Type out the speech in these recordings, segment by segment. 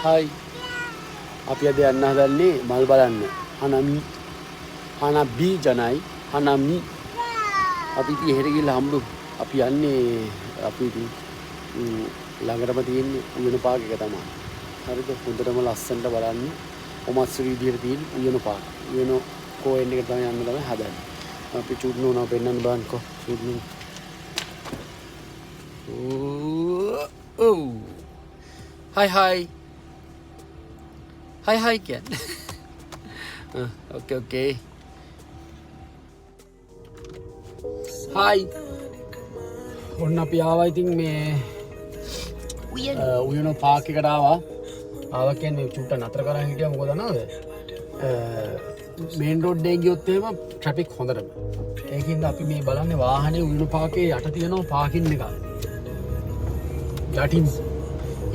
Hi. අපි අද යන්න හදන්නේ මල් බලන්න. හනබී ජනයි හනමි. අපි ඉතින් එහෙට ගිහලා හම්බු. අපි යන්නේ අපි ඉතින් ළඟටම තියෙන්නේ උයන පාක් එක තමයි. හරිද? හොඳටම ලස්සනට බලන්න. කොමත්සුරි විදියට තියෙන උයන පාක්. උයන කෝයෙන් එක තමයි යන්න තමයි හදන්නේ. අපි චුට්නෝනා පෙන්නන්න බලන්නකෝ. චුට්නෝ. Oh. Hi. Hi කියන්නේ. Okay. Hi. ඔන්න අපි ආවා ඉතින් මේ උයන පාක් එකට ආවා. ආවා කියන්නේ චුට්ට නතර කරන් හිටියා මොකද දන්නවද? මේන් රෝඩ් එකේ ගියොත් එහෙම ට්‍රැෆික් හොඳටම. ඒකින්ද අපි මේ බලන්නේ වාහනේ උයන පාකේ යට තියෙනවා පාකින් එක. යටින්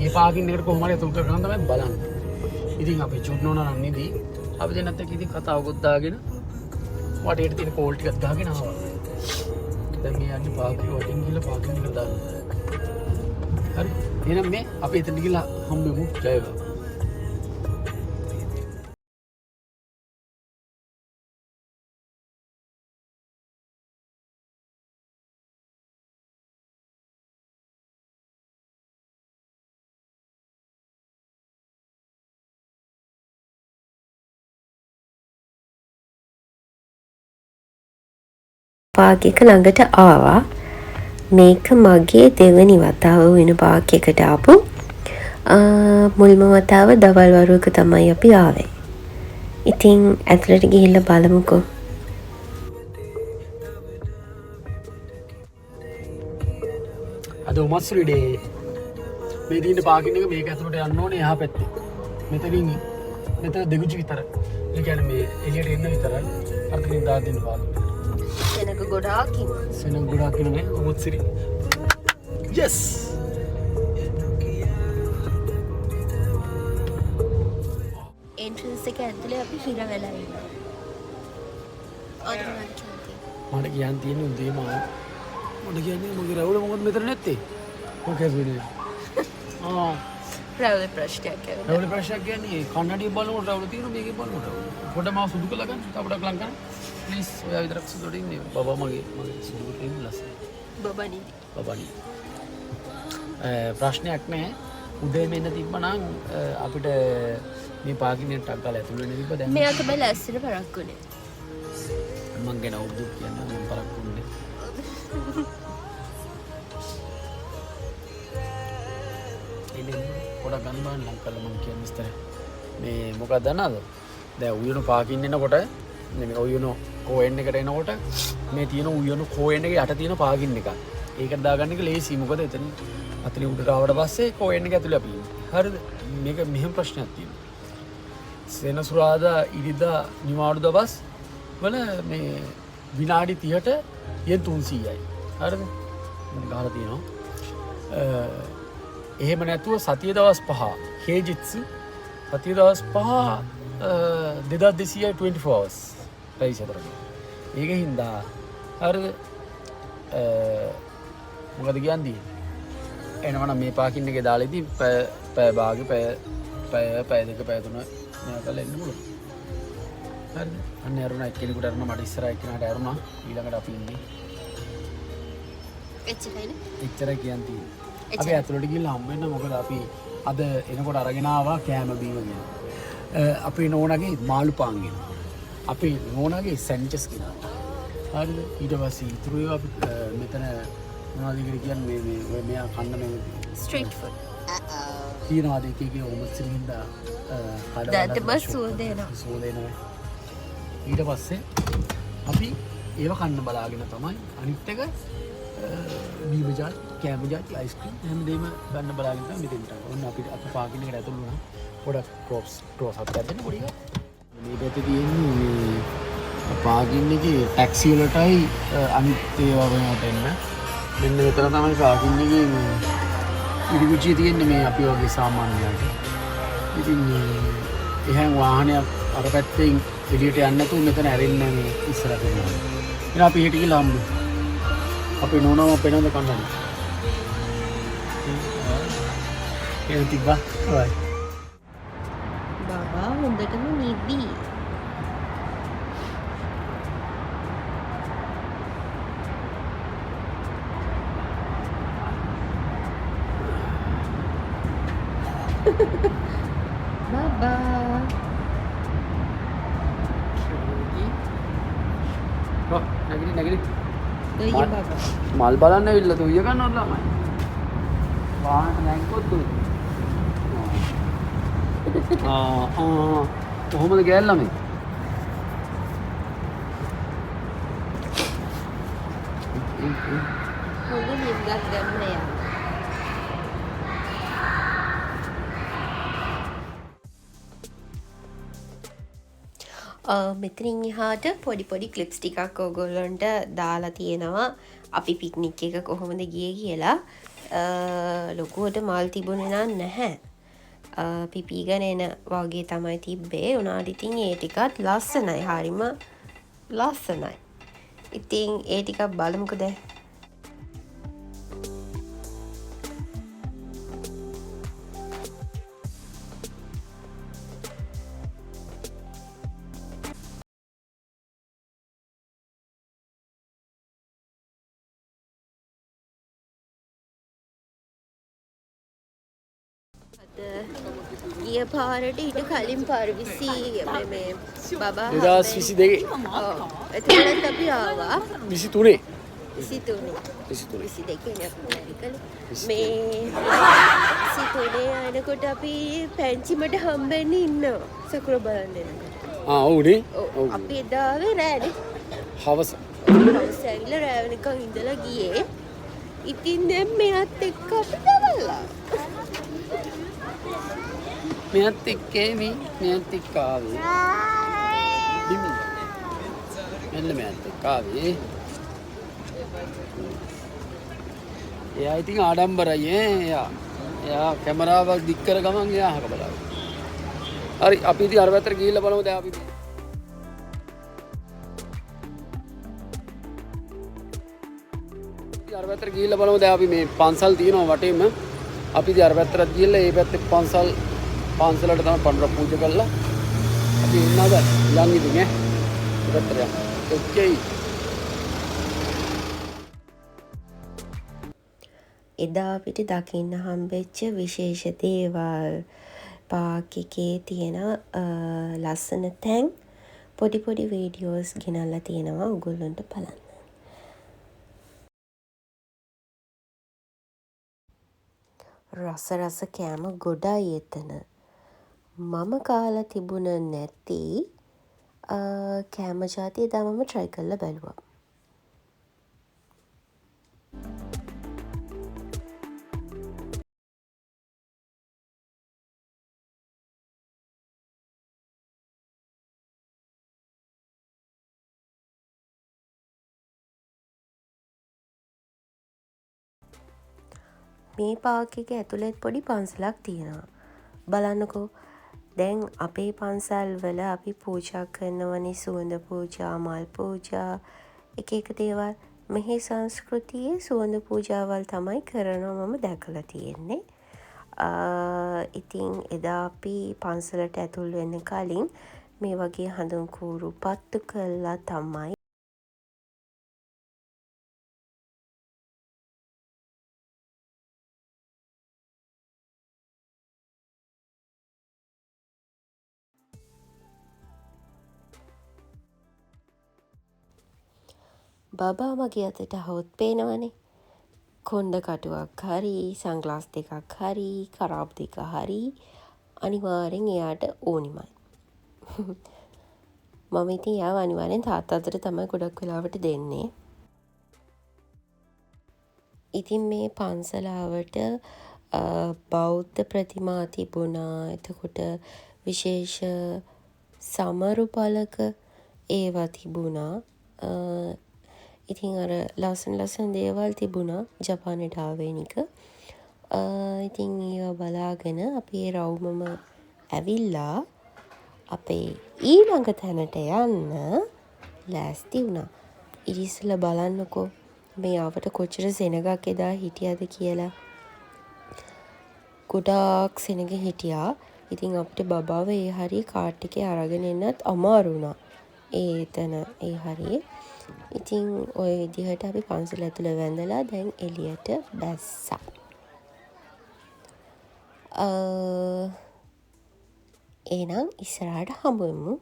ඒ පාකින් එකට කොහොම හරි අතුල් කරගන්න තමයි බලන්නේ. ඉතින් අපි චුට්නෝනා නම් නෙදී අපි දෙන්නත් එක්ක ඉතින් කතාවකුත් දාගෙන වටේට තියෙන කෝල් ටිකක් දාගෙන ආවා. දැන් මේ යන්නේ පාකින් වටින් ගිහලා පාකින් එකට දාන්න. හරි. එහෙනම් මේ අපි එතන ගිහලා හම්බෙමු. ජය වේවා. පාක් එක ළඟට ආවා. මේක මගේ දෙවනි වතාව වෙන පාක් එකට ආපු. මුල්ම වතාව දවල් වරුවක තමයි අපි ආවේ. ඉතින් ඇතුළට ගිහිල්ලා බලමුකෝ. අද උමත්සුරි ඩේ. මේ දින්න පාකින් එක මේක ඇතුළට යන්න ඕනේ එහා පැත්තේ. මෙතන දෙගුචි විතරයි. ඒ කියන්නේ මේ එළියට එන්න විතරයි. අර්ථකින් දාලා දෙන්න පාකින්. සෙනඟ ගොඩාක් ඉන්නේ උමත්සිරි. Yes. එන්ට්‍රන්ස් එක ඇතුලේ අපි හිර වෙලා ඉන්නවා. මට කියන්න තියෙන්නේ උදේම මට කියන්නේ මගේ රවුල මොකද මෙතන නැත්තේ? මොකද වෙන්නේ? රවුල ප්‍රශ්නයක් කියන්නේ. රවුල ප්‍රශ්නයක් කියන්නේ කන්නඩිය බලනකොට රවුල තියෙනවා මේකේ බලනකොට රවුල. පොඩ්ඩක් මාව සුදු කරලා ගන්න. තවඩක් ලං කරන්න. ප්ලීස් ඔයා විතරක් සුදුට ඉන්නේ. බබා මගේ සුදුට ඉන්න ලස්සන. බබනි. ප්‍රශ්නයක් නැහැ. උදේ මෙන්න තිබ්බනම් අපිට මේ පාකින් ටක් ගාලා ඇතුල් වෙන්න තිබ්බ දැන්. මෙයාට බල ඇස්සට පරක්කුනේ. මං ගැන උද්දුක් කියන්න මම පරක්කුනේ. ඉන්නේ පොඩක් ගන්න බෑ ලං කරලා මං කියන්නේ විස්තර. මේ මොකක්ද දන්නවද? දැන් උයන පාකින් එනකොට මේ උයන කෝයෙන් එකට එනකොට මේ තියෙන උයන කෝයෙන් එකේ යට තියෙන පාකින් එක. ඒකට දාගන්න එක ලේසි. මොකද එතන අතන උඩට ආවට පස්සේ කෝයෙන් එක ඇතුලේ අපි ඉන්නේ. හරිද? මේක මෙහෙම ප්‍රශ්නයක් තියෙනවා. සෙනසුරාදා ඉරිදා නිවාඩු දවස් වල මේ විනාඩි 30ට යෙන් 300යි. හරිද? මම ගහලා තියෙනවා. එහෙම නැතුව සතිය දවස් 5 හේජිත්සු සතිය දවස් 5 2200 24 hours පැයි සතරක. ඒක හින්දා හරිද? මොකද කියන්නේ? එනවනම් මේ පාකින් එකේ දාලා ඉතින් පැය භාගෙ පැය දෙක පැය තුන මෙයාලා එන්න පුළුවන්. හරිද? අන්න ඇරුණා එක්කෙනෙකුට අරුණා මට ඉස්සරහ එක්කෙනාට ඇරුණා. ඊළඟට අපි ඉන්නේ. එච්චරයි කියන්නේ. අපි ඇතුළට ගිහලා හම්බ වෙන්න මොකද අපි අද එනකොට අරගෙන ආවා කෑම බීම ගෙන. අපේ නෝනාගේ මාළු පාන් ගෙන. අපි නෝනාගේ සැන්ඩ්විචස් ගෙනා. හරිද? ඊට පස්සේ ඉතුරු ඒවා අපි මෙතන මොනවද කියන්නේ මේ මෙයා කන්න මේ ස්ට්‍රීට් ෆුඩ්. තියනවාද එක එක උමත්සිරින්ද දැන් බස් සෝදේනවා. ඊට පස්සේ අපි ඒව කන්න බලාගෙන තමයි අනිත් එක බීම ජාති, කෑම ජාති, අයිස්ක්‍රීම් හැමදේම ගන්න බලාගෙන තමයි මෙතෙන්ට. ඔන්න අපිට පාකින් එකට ඇතුළු වුණා. පොඩක් ක්‍රොප්ස් හත් දෙන්න පොඩි එකක්. මේ පැත්තේ තියෙන්නේ මේ පාකින් එකේ ටැක්සි වලටයි අනිත් ඒවා වෙනවට එන්න. මෙන්න මෙතන තමයි පාකින් එකේ මේ ඉරිගුචිය තියෙන්නේ මේ අපි වගේ සාමාන්‍යයට. ඉතින් එහෙන් වාහනයක් අර පැත්තෙන් එළියට යන්න නැතුව මෙතන ඇරෙන්නේ මේ ඉස්සරහට යනවා. ඉතින් අපි හෙට ගිහලා හම්බෙමු. අපේ නෝනාව පෙනඳ කන්නඩි. එහෙනම් තිබ්බා. හොඳටම නිදි. බබා නැගිලි ගොයිය බබා මල් බලන්න ඇවිල්ලා තුය ගන්නවද ළමයි වාහනට නැංගුවොත් තුයි කොහොමද ගෑල් ළමයි හොඳ නිින්දක් ගන්න යා. මෙතනින් එහාට පොඩි ක්ලිප්ස් ටිකක් ඔයගොල්ලන්ට දාලා තියෙනවා අපි පික්නික් එක කොහොමද ගියේ කියලා. ලොකුවට මල් තිබුණේ නැහැ. පිපීගෙන එන වගේ තමයි තිබ්බේ. උනාට ඉතින් ඒ ටිකත් ලස්සනයි. හරිම ලස්සනයි. ඉතින් ඒ ටිකක් බලමුකෝ දැන්. ගිය පාරට ඊට කලින් පාර 20 මේ බබා 2022 එතනත් අපි ආවා 23 22 මේ 23 යනකොට අපි පැංචිමට හම්බෙන්න ඉන්නවා සකුර බලන්න එනකොට. ඔව්නේ අපි එදා ආවේ රෑනේ හවස ඇවිල්ලා රෑ වෙනකන් ඉඳලා ගියේ. ඉතින් දැන් මෙයත් එක්ක අපි දවල්ලා මෙයත් එක්කේවි මෙයත් එක්ක ආවේ බිමි මෙන්න මෙයත් එක්ක ආවේ එයා ඉතින් ආඩම්බරයි එයා කැමරාවක් දික් කර ගමන් එයා අහක බලාගෙන හරි අපි ඉතින් අර පැත්තට ගිහිල්ලා බලමු දැන් අපි අර පැත්තට ගිහිල්ලා බලමු දැන් අපි මේ පන්සල් තියෙනවා වටේම අපි ඉතින් අර පැත්තට ගිහිල්ලා ඒ පැත්තේ පන්සලට තමයි පඬුර පූජා කරලා අපි ඉන්නවද යන් ඉතින් පැත්තට යන්න ඔකේ. එදා අපිට දකින්න හම්බෙච්ච විශේෂ දේවල් පාක් එකේ තියෙන ලස්සන තැන් පොඩි වීඩියෝස් ගෙනල්ලා තියෙනවා ඔයගොල්ලන්ට බලන්න. රස කෑම ගොඩයි එතන. මම කාලා තිබුණ නැති කෑම ජාතිය එදා මම try කරලා බැලුවා. මේ පාක් එක ඇතුළෙත් පොඩි පන්සලක් තියෙනවා. බලන්නකෝ දැන් අපේ පන්සල් වල අපි පූජා කරනවනේ සුවඳ පූජා, මල් පූජා, එක දේවල්. මෙහි සංස්කෘතියේ සුවඳ පූජාවල් තමයි කරනවා මම දැකලා තියෙන්නේ. ඉතින් එදා අපි පන්සලට ඇතුල් වෙන්න කලින් මේ වගේ හඳුන් කූරු පත්තු කළා තමයි බබා මගේ අතට හවුත් පේනවනේ. කොණ්ඩ කටුවක් හරි, සන්ග්ලාස් දෙකක් හරි, කරාබ් දෙක හරි අනිවාර්යෙන් එයාට ඕනිමයි. මම ඉතින් එයාව අනිවාර්යෙන් තාත්තා අතට තමයි ගොඩක් වෙලාවට දෙන්නේ. ඉතින් මේ පන්සලාවට බෞද්ධ ප්‍රතිමා තිබුණා. එතකොට විශේෂ සමරු පලක ඒවා තිබුණා. ඉතින් අර ලස්සන දේවල් තිබුණා ජපානයට ආවේනික. ඉතින් ඒවා බලාගෙන අපි ඒ රවුමම ඇවිල්ලා අපේ ඊළඟ තැනට යන්න ලෑස්ති වුණා. ඉතින් බලන්නකෝ මේ ආවට කොච්චර සෙනගක් එදා හිටියද කියලා. ගොඩාක් සෙනග හිටියා. ඉතින් අපිට බබාව ඒ හරිය කාට් එකේ අරගෙන එන්නත් අමාරු වුණා. එතන ඒ හරියේ. ඉතින් ওই විදිහට අපි පන්සල ඇතුළේ වැඳලා දැන් එළියට බැස්සා. එහෙනම් ඉස්සරහට හමු වෙමු.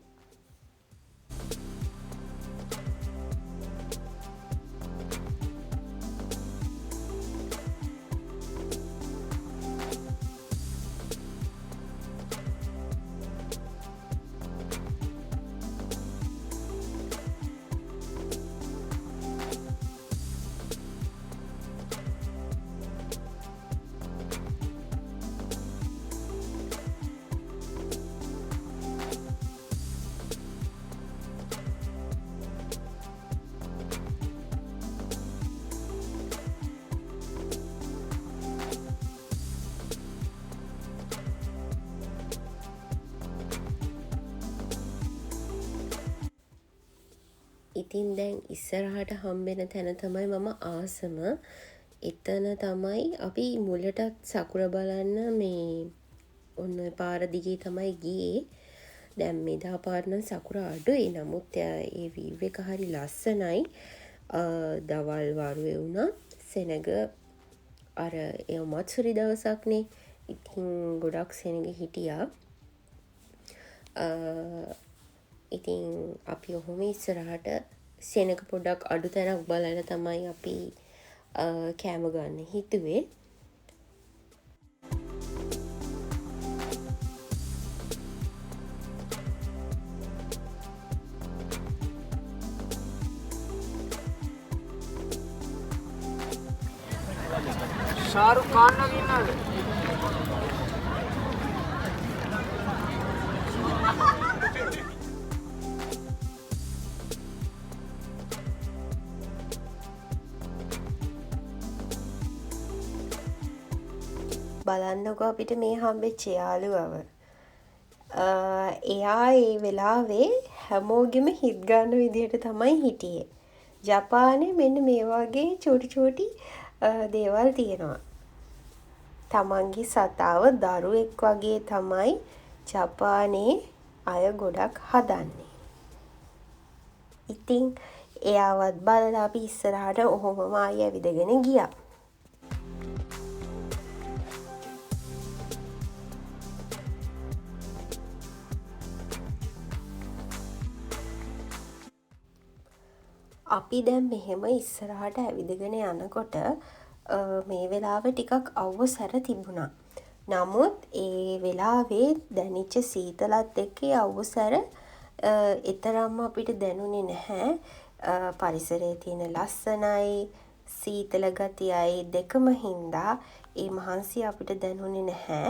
ඉතින් දැන් ඉස්සරහට හම්බෙන තැන තමයි මම ආසම. එතන තමයි අපි මුලටත් සකුර බලන්න මේ ඔන්න ඔය පාර දිගේ තමයි ගියේ. දැන් මෙදා පාර නම් සකුර අඩුයි. නමුත් ඒ වීව් එක හරි ලස්සනයි. දවල් වරුවේ වුණා. සෙනග අර ඒ මත්සුරි දවසක්නේ. ඉතින් ගොඩක් සෙනග හිටියා. ඉතින් අපි ඔහොම ඉස්සරහට සෙනග පොඩ්ඩක් අඩු තැනක් බලලා තමයි අපි කෑම ගන්න හිතුවේ. ශාරුක් ඛාන් වගේ ඉන්නවද? බලන්නකො අපිට මේ හම්බෙච්ච යාළුවව. එයා ඒ වෙලාවේ හැමෝගෙම හිත් ගන්න විදිහට තමයි හිටියේ. ජපානේ මෙන්න මේ වගේ චූටි දේවල් තියෙනවා. තමන්ගේ සතාව දරුවෙක් වගේ තමයි ජපානයේ අය ගොඩක් හදන්නේ. ඉතින් එයාවත් බලලා අපි ඉස්සරහට ඔහොමම ආයෙ ඇවිදගෙන ගියා. අපි දැන් මෙහෙම ඉස්සරහට ඇවිදගෙන යනකොට මේ වෙලාව ටිකක් අවුව තිබුණා. නමුත් ඒ වෙලාවේ දැනිච්ච සීතලත් එක්ක අවුව එතරම්ම අපිට දැනුනේ නැහැ. පරිසරයේ තියෙන ලස්සනයි සීතල ගතියයි දෙකම හින්දා ඒ මහන්සිය අපිට දැනුනේ නැහැ.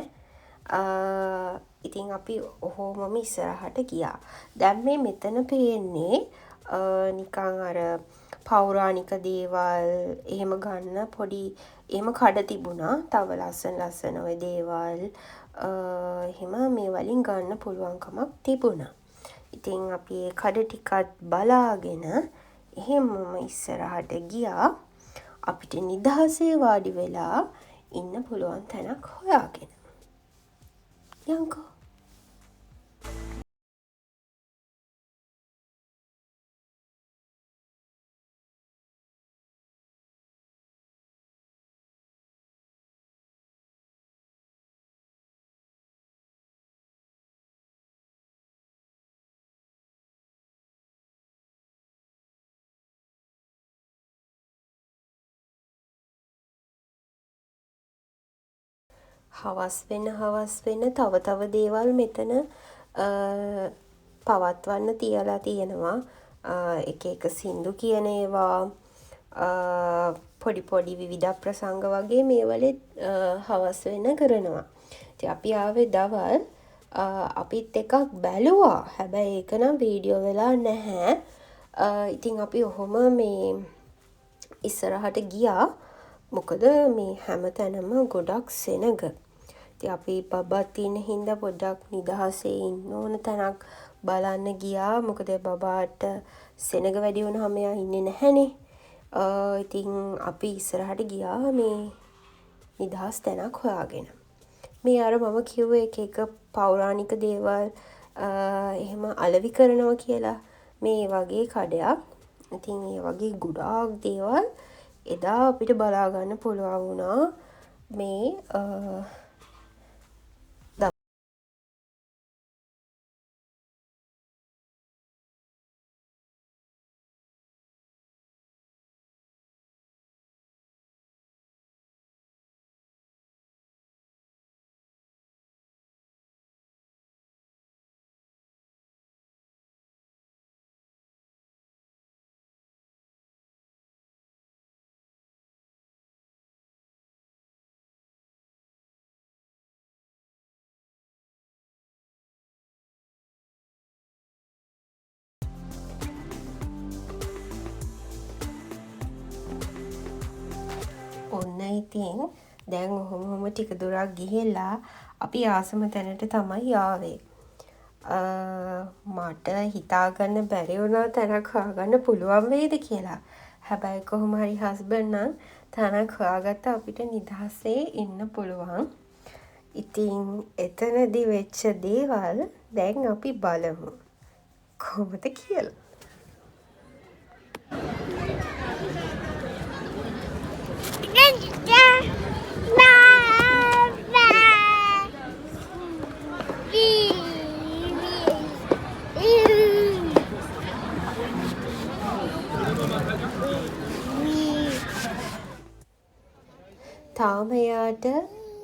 ඉතින් අපි ඔහොමම ඉස්සරහට ගියා. දැන් මේ මෙතන පේන්නේ නිකන් අර පෞරාණික දේවල් එහෙම ගන්න පොඩි එහෙම කඩ තිබුණා. තව ලස්සන ඔය දේවල් එහෙම මේ වලින් ගන්න පුළුවන්කමක් තිබුණා. ඉතින් අපි ඒ කඩ ටිකත් බලාගෙන එහෙමම ඉස්සරහට ගියා. අපිට නිදහසේ වාඩි වෙලා ඉන්න පුළුවන් තැනක් හොයාගෙන. යන්කෝ. හවස් වෙන තව දේවල් මෙතන පවත්වන්න තියලා තියෙනවා. එක සින්දු කියන ඒවා පොඩි විවිධ ප්‍රසංග වගේ මේවලෙත් හවස් වෙන කරනවා. ඉතින් අපි ආවේ දවල් අපිත් එකක් බැලුවා. හැබැයි ඒක නම් වීඩියෝ වෙලා නැහැ. ඉතින් අපි ඔහොම මේ ඉස්සරහට ගියා. මොකද මේ හැම තැනම ගොඩක් සෙනග. ඉතින් අපි බබාත් ඉන්න හින්දා පොඩ්ඩක් නිදහසේ ඉන්න ඕන තැනක් බලන්න ගියා. මොකද බබාට සෙනග වැඩි වුණාම එයා ඉන්නේ නැහනේ. ඉතින් අපි ඉස්සරහට ගියා මේ නිදහස් තැනක් හොයාගෙන. මේ අර මම කිව්ව එක පෞරාණික දේවල් එහෙම අලෙවි කරනවා කියලා මේ වගේ කඩයක්. ඉතින් ඒ වගේ ගොඩාක් දේවල් එදා අපිට බලා ගන්න පුළුවන් වුණා මේ ඔන්න ඉතින් දැන් ඔහොම ටික දුරක් ගිහිල්ලා අපි ආසම තැනට තමයි ආවේ. මට හිතාගන්න බැරි වුණා තැනක් හොයාගන්න පුළුවන් වෙයිද කියලා. හැබැයි කොහොම හරි හස්බන්ඩ් නම් තැනක් හොයාගත්ත අපිට නිදහසේ ඉන්න පුළුවන්. ඉතින් එතනදි වෙච්ච දේවල් දැන් අපි බලමු. කොහොමද කියලා. තාම එයාට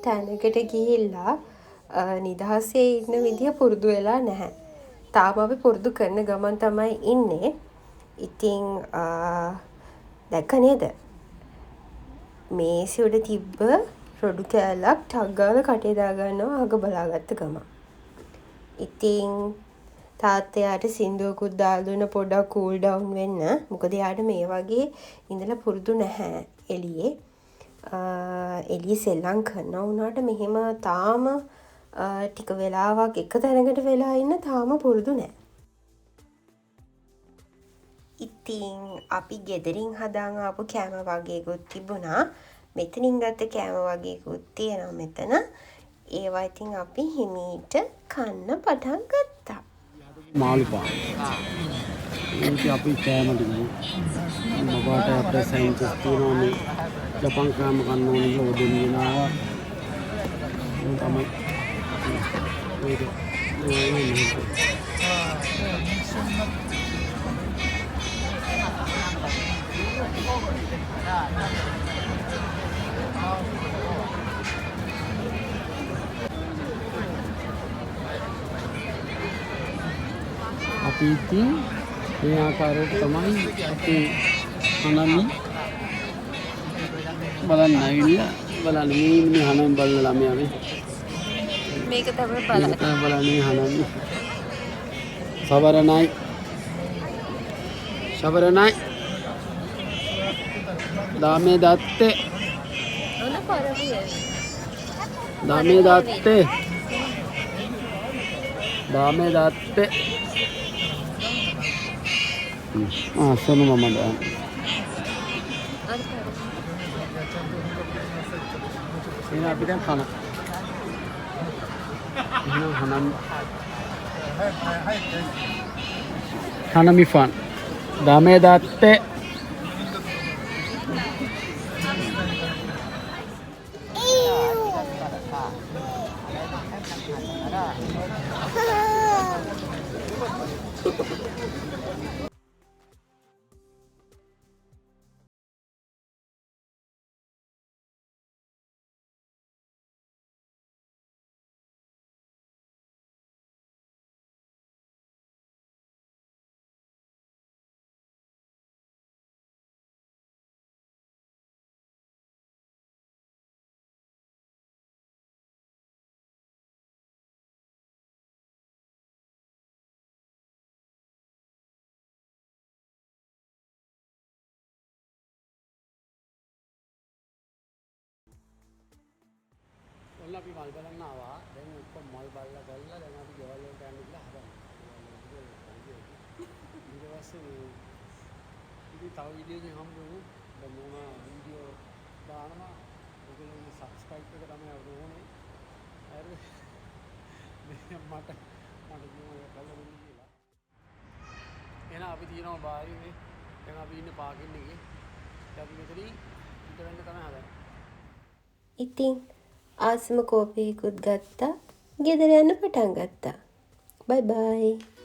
තැනකට ගිහිල්ලා නිදහසේ ඉන්න විදිහ පුරුදු වෙලා නැහැ. තාම අපි පුරුදු කරන ගමන් තමයි ඉන්නේ. ඉතින් දැක්ක නේද? මේසෙ උඩ තිබ්බ රොඩු කෑල්ලක් ටක් ගාලා කටේ දාගන්නවා අග බලාගත්ත ගමන්. ඉතින් තාත්තා එයාට සින්දුවකුත් දාලා දුන්න පොඩ්ඩක් කූල් ඩවුන් වෙන්න. මොකද එයාට මේ වගේ ඉඳලා පුරුදු නැහැ එළියේ. එළියේ සෙල්ලම් කරනවා වුණාට මෙහෙම තාම ටික වෙලාවක් එක තැනකට වෙලා ඉන්න තාම පුරුදු නැහැ. ඉතින් අපි ගෙදරින් හදාන් ආපු කෑම වගේකුත් තිබුණා. මෙතනින් ගත්ත කෑම වගේකුත් තියෙනවා මෙතන. ඒවා ඉතින් අපි හිමීට කන්න පටන් ගත්තා. මාළු පාන්. ඒක අපි කෑම ටික. මබාට අපේ සයින්ටිස්ට් තියෙනවා මේ ජපන් කෑම කන්න ඕනේ කියලා ඔදෙන් ගෙනාවා. තමයි. අපි ඉතින් මේ ආකාරයට තමයි අපි හනමි බලන්න ඇවිල්ලා බලන්න මේ හනම බලන ළමයා මේක තමයි බලන්නේ හනමි සබරනයි දාමේ දත්තේ sono mamma da ini apa dan khana ini hanami fan dame datte අපි මල් බලන්න ආවා. දැන් ඔක්කොම මල් බලලා ගල්ලා දැන් අපි ගෙවල් වලට යන්න කියලා හදනවා. ඊට පස්සේ ඉතින් තව වීඩියෝ එකක් හම්බ වෙනවා. දැන් මොනවා වීඩියෝ දානවා. ඔයගොල්ලෝ සබ්ස්ක්‍රයිබ් එක තමයි අපිට ඕනේ. මට කියනවා කල්ලා දෙන්න කියලා. එහෙනම් අපි තියෙනවා බාහිරේ. දැන් අපි ඉන්නේ පාකින් එකේ. අපි මෙතනින් ඊට වෙන්න තමයි හදන්නේ. ඉතින් ආසම කෝපියකුත් ගත්තා. ගෙදර යන්න පටන් ගත්තා. බයි බයි.